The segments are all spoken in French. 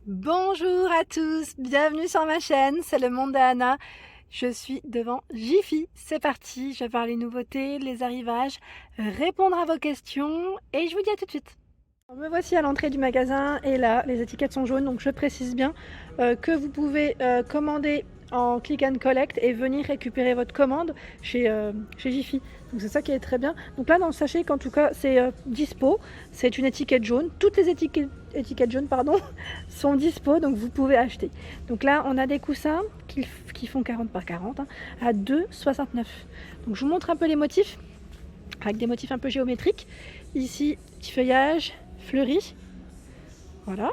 Bonjour à tous, bienvenue sur ma chaîne, c'est le monde d'Anna. Je suis devant Jiffy, c'est parti, je vais voir les nouveautés, les arrivages, répondre à vos questions et je vous dis à tout de suite. Me voici à l'entrée du magasin et là les étiquettes sont jaunes, donc je précise bien que vous pouvez commander en click and collect et venir récupérer votre commande chez Jiffy. Donc c'est ça qui est très bien. Donc là dans le sachet qu'en tout cas c'est dispo, c'est une étiquette jaune. Toutes les étiquettes jaunes pardon, sont dispo, donc vous pouvez acheter. Donc là on a des coussins qui font 40 par 40 hein, à 2,69. Donc je vous montre un peu les motifs avec des motifs un peu géométriques. Ici petit feuillage fleuri, voilà,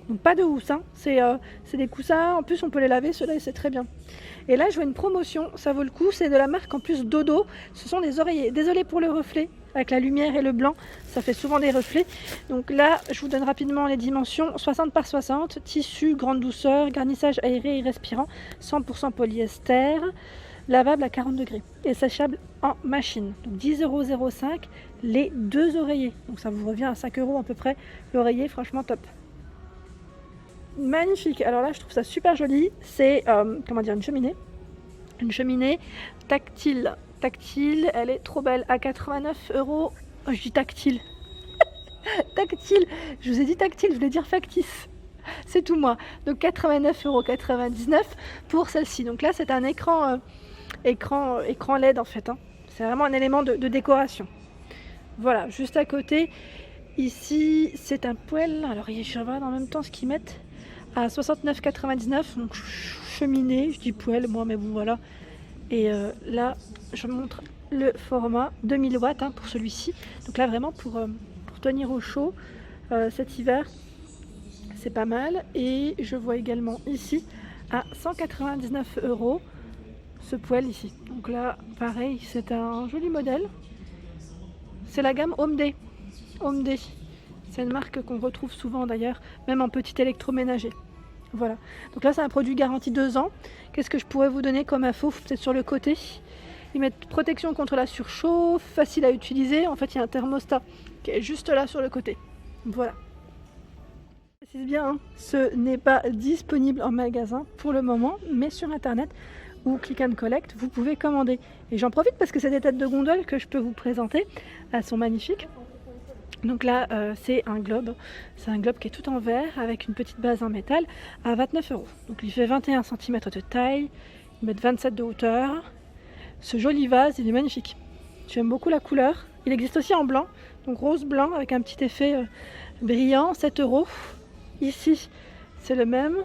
donc pas de housse, hein. C'est des coussins, en plus on peut les laver, ceux-là c'est très bien. Et là je vois une promotion, ça vaut le coup, c'est de la marque en plus Dodo, ce sont des oreillers, désolé pour le reflet, avec la lumière et le blanc, ça fait souvent des reflets. Donc là je vous donne rapidement les dimensions, 60 par 60, tissu, grande douceur, garnissage aéré et respirant, 100% polyester, lavable à 40 degrés et séchable en machine. Donc 10,05 € les deux oreillers. Donc ça vous revient à 5 € à peu près l'oreiller, franchement top. Magnifique. Alors là je trouve ça super joli. C'est comment dire, une cheminée tactile. Tactile, elle est trop belle à 89 €. Oh, je dis tactile. Tactile. Je vous ai dit tactile, je voulais dire factice. C'est tout moi. Donc 89,99 € pour celle-ci. Donc là c'est un écran LED en fait, hein. C'est vraiment un élément de décoration. Voilà, juste à côté, ici c'est un poêle. Alors je regarde en même temps ce qu'ils mettent à 69,99 €. Donc cheminée, je dis poêle moi, mais bon voilà. Et là je montre le format 2000 watts hein, pour celui-ci. Donc là vraiment pour tenir au chaud cet hiver, c'est pas mal. Et je vois également ici à 199 € ce poêle ici. Donc là pareil, c'est un joli modèle. C'est la gamme Home D. C'est une marque qu'on retrouve souvent d'ailleurs, même en petit électroménager. Voilà. Donc là c'est un produit garanti 2 ans. Qu'est-ce que je pourrais vous donner comme info? Peut-être sur le côté. Ils mettent protection contre la surchauffe, facile à utiliser. En fait il y a un thermostat qui est juste là sur le côté. Voilà. Je précise bien, hein, ce n'est pas disponible en magasin pour le moment, mais sur internet ou click and collect, vous pouvez commander. Et j'en profite parce que c'est des têtes de gondole que je peux vous présenter. Elles sont magnifiques. Donc là, c'est un globe qui est tout en verre avec une petite base en métal à 29 €. Donc il fait 21 cm de taille, ils mettent 27 de hauteur. Ce joli vase, il est magnifique. J'aime beaucoup la couleur. Il existe aussi en blanc, donc rose blanc avec un petit effet brillant, 7 €. Ici, c'est le même.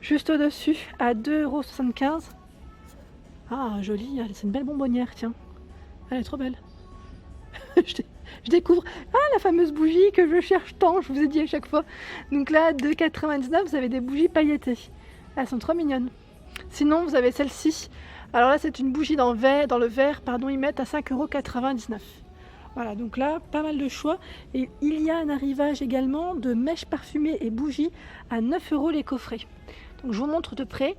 Juste au-dessus, à 2,75 €. Ah, jolie, c'est une belle bonbonnière, tiens. Elle est trop belle. je découvre la fameuse bougie que je cherche tant, je vous ai dit à chaque fois. Donc là, 2,99 €, vous avez des bougies pailletées. Elles sont trop mignonnes. Sinon, vous avez celle-ci. Alors là, c'est une bougie dans le verre, pardon, ils mettent à 5,99 €. Voilà, donc là, pas mal de choix. Et il y a un arrivage également de mèches parfumées et bougies à 9 € les coffrets. Donc je vous montre de près.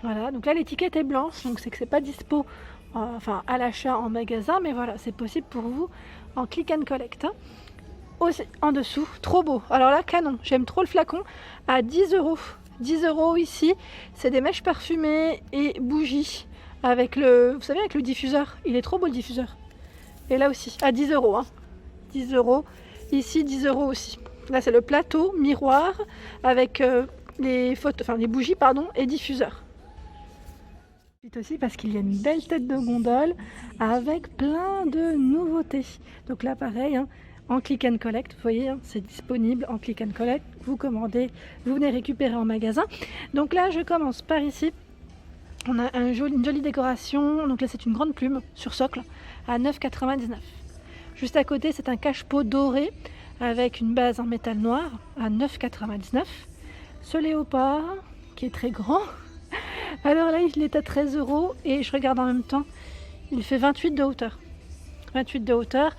Voilà, donc là l'étiquette est blanche, donc c'est que c'est pas dispo enfin à l'achat en magasin, mais voilà, c'est possible pour vous en click and collect. Hein. Aussi, en dessous, trop beau. Alors là, canon, j'aime trop le flacon à 10 €. 10 € ici, c'est des mèches parfumées et bougies avec vous savez, avec le diffuseur. Il est trop beau le diffuseur. Et là aussi, à 10 €. Hein. 10 €. Ici, 10 € aussi. Là, c'est le plateau miroir avec les bougies pardon, et diffuseur. Aussi parce qu'il y a une belle tête de gondole avec plein de nouveautés. Donc là pareil, hein, en click and collect, vous voyez, hein, c'est disponible en click and collect. Vous commandez, vous venez récupérer en magasin. Donc là je commence par ici. On a une jolie décoration. Donc là c'est une grande plume sur socle à 9,99 €. Juste à côté c'est un cache-pot doré avec une base en métal noir à 9,99 €. Ce léopard qui est très grand. Alors là il est à 13 € et je regarde en même temps, il fait 28 de hauteur. 28 de hauteur.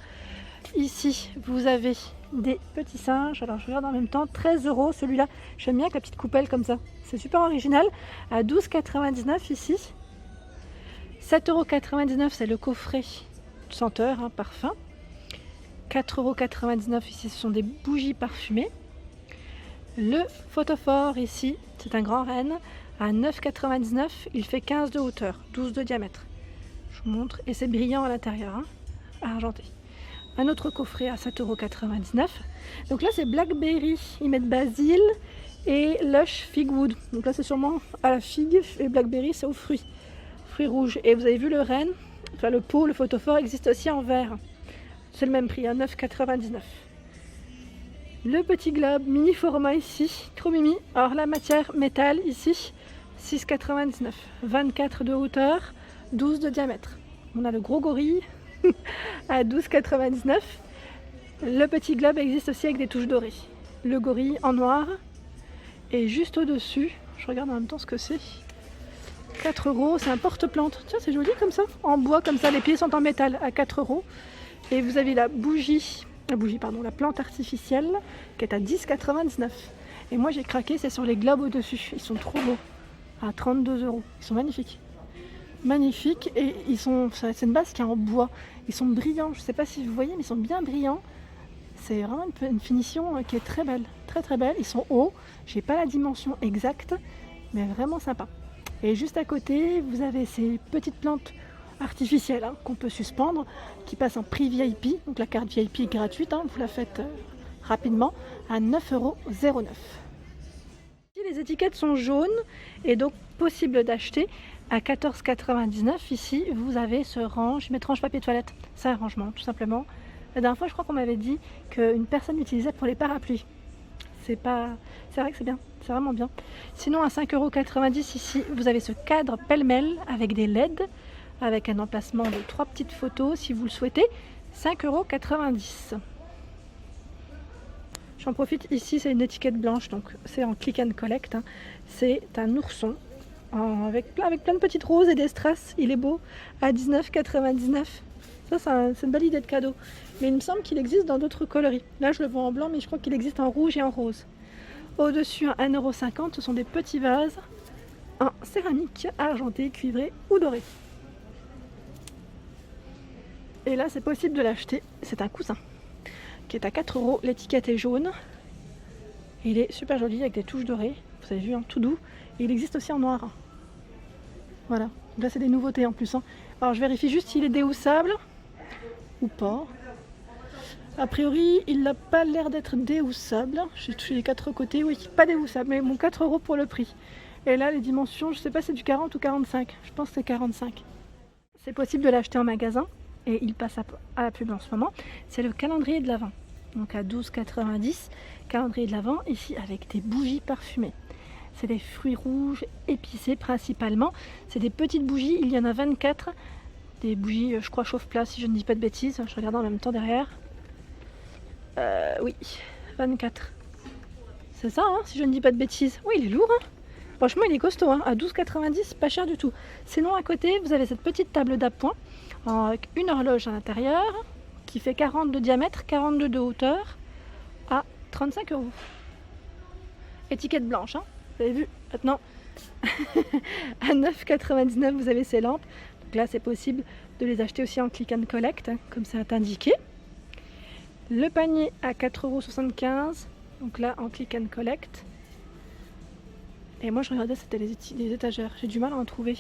Ici vous avez des petits singes, alors je regarde en même temps, 13 € celui-là. J'aime bien avec la petite coupelle comme ça, c'est super original. À 12,99 € ici. 7,99 € c'est le coffret senteur, hein, parfum. 4,99 € ici, ce sont des bougies parfumées. Le photophore ici, c'est un grand renne à 9,99 €. Il fait 15 de hauteur, 12 de diamètre. Je vous montre, et c'est brillant à l'intérieur, hein, argenté. Un autre coffret à 7,99 €. Donc là c'est Blackberry, ils mettent basil et Lush Figwood. Donc là c'est sûrement à la figue et Blackberry c'est aux fruits rouges. Et vous avez vu le renne, enfin le pot, le photophore existe aussi en verre. C'est le même prix, à 9,99 €. Le petit globe mini format ici, trop mimi. Alors la matière métal ici, 6,99 €, 24 de hauteur, 12 de diamètre. On a le gros gorille à 12,99 €. Le petit globe existe aussi avec des touches dorées. Le gorille en noir. Et juste au-dessus, je regarde en même temps ce que c'est. 4 €, c'est un porte-plante. Tiens, c'est joli comme ça, en bois comme ça, les pieds sont en métal à 4 €. Et vous avez la plante artificielle qui est à 10,99 €. Et moi j'ai craqué, c'est sur les globes au-dessus. Ils sont trop beaux, à 32 €. Ils sont magnifiques. Magnifiques, et c'est une base qui est en bois. Ils sont brillants, je ne sais pas si vous voyez, mais ils sont bien brillants. C'est vraiment une finition qui est très belle, très très belle. Ils sont hauts, j'ai pas la dimension exacte, mais vraiment sympa. Et juste à côté, vous avez ces petites plantes artificielles, hein, qu'on peut suspendre, qui passent en prix VIP. Donc la carte VIP est gratuite, hein, vous la faites rapidement à 9,09 €. Les étiquettes sont jaunes et donc possible d'acheter à 14,99 €. Ici vous avez ce range, mettre range papier toilette, c'est un rangement tout simplement. La dernière fois je crois qu'on m'avait dit qu'une personne l'utilisait pour les parapluies. C'est vrai que c'est bien, c'est vraiment bien. Sinon à 5,90 € ici vous avez ce cadre pêle-mêle avec des LED, avec un emplacement de 3 petites photos si vous le souhaitez, 5,90 €. J'en profite, ici c'est une étiquette blanche, donc c'est en click and collect, hein. C'est un ourson avec plein de petites roses et des strass, il est beau, à 19,99 €. Ça c'est une belle idée de cadeau, mais il me semble qu'il existe dans d'autres coloris. Là je le vois en blanc, mais je crois qu'il existe en rouge et en rose. Au-dessus, à 1,50 €, ce sont des petits vases en céramique, argenté, cuivré ou doré. Et là c'est possible de l'acheter, c'est un coussin qui est à 4 €, l'étiquette est jaune. Il est super joli avec des touches dorées, vous avez vu, hein, tout doux. Et il existe aussi en noir. Voilà, là c'est des nouveautés en plus, hein. Alors je vérifie juste s'il est déhoussable ou pas. A priori il n'a pas l'air d'être déhoussable. J'ai touché les 4 côtés, oui, pas déhoussable, mais bon, 4 € pour le prix. Et là les dimensions, je sais pas si c'est du 40 ou 45, je pense que c'est 45. C'est possible de l'acheter en magasin. Et il passe à la pub en ce moment, c'est le calendrier de l'Avent. Donc à 12,90 €, calendrier de l'Avent, ici avec des bougies parfumées. C'est des fruits rouges épicés principalement. C'est des petites bougies, il y en a 24. Des bougies, je crois, chauffe-plat, si je ne dis pas de bêtises. Je regarde en même temps derrière. Oui, 24. C'est ça, hein, si je ne dis pas de bêtises. Oui, il est lourd, hein. Franchement, il est costaud, hein, à 12,90 €, pas cher du tout. Sinon, à côté, vous avez cette petite table d'appoint avec une horloge à l'intérieur qui fait 40 de diamètre, 42 de hauteur à 35 €. Étiquette blanche, hein, vous avez vu. Maintenant à 9,99 € vous avez ces lampes. Donc là c'est possible de les acheter aussi en click and collect, hein, comme ça est indiqué. Le panier à 4,75 €, donc là en click and collect. Et moi je regardais, c'était les étagères, j'ai du mal à en trouver.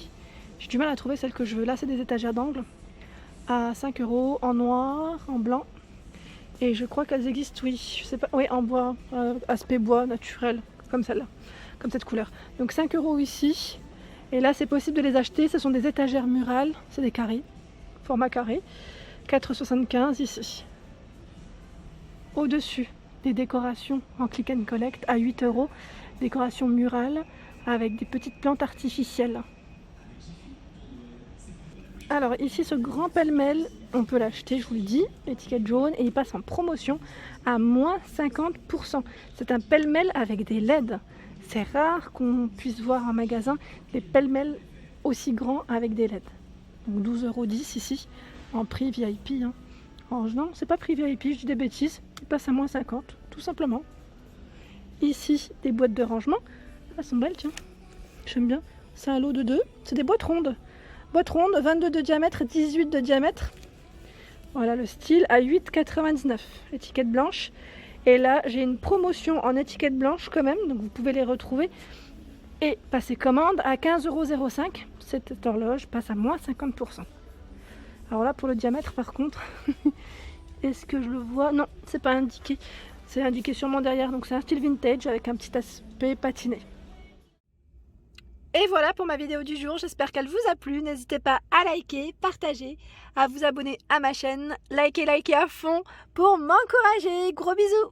J'ai du mal à trouver celle que je veux. Là c'est des étagères d'angle à 5 € en noir, en blanc. Et je crois qu'elles existent, oui, je sais pas, oui, en bois, aspect bois naturel, comme celle-là, comme cette couleur. Donc 5 € ici. Et là c'est possible de les acheter, ce sont des étagères murales, c'est des carrés, format carré, 4,75 € ici. Au-dessus, des décorations en click and collect à 8 €, décoration murale avec des petites plantes artificielles. Alors ici ce grand pêle-mêle, on peut l'acheter, je vous le dis, étiquette jaune, et il passe en promotion à moins 50%. C'est un pêle-mêle avec des LED. C'est rare qu'on puisse voir en magasin des pêle-mêles aussi grands avec des LED. Donc 12,10 € ici, en prix VIP. Hein. Alors, non, c'est pas prix VIP, je dis des bêtises, il passe à moins 50, tout simplement. Ici, des boîtes de rangement, elles sont belles, tiens, j'aime bien. C'est un lot de 2, c'est des boîtes rondes. Boîte ronde, 22 de diamètre, 18 de diamètre. Voilà le style à 8,99 €. Étiquette blanche. Et là, j'ai une promotion en étiquette blanche quand même, donc vous pouvez les retrouver. Et passer commande à 15,05 €. Cette horloge passe à moins 50%. Alors là, pour le diamètre, par contre, est-ce que je le vois? Non, c'est pas indiqué. C'est indiqué sûrement derrière. Donc c'est un style vintage avec un petit aspect patiné. Et voilà pour ma vidéo du jour, j'espère qu'elle vous a plu. N'hésitez pas à liker, partager, à vous abonner à ma chaîne, likez à fond pour m'encourager. Gros bisous!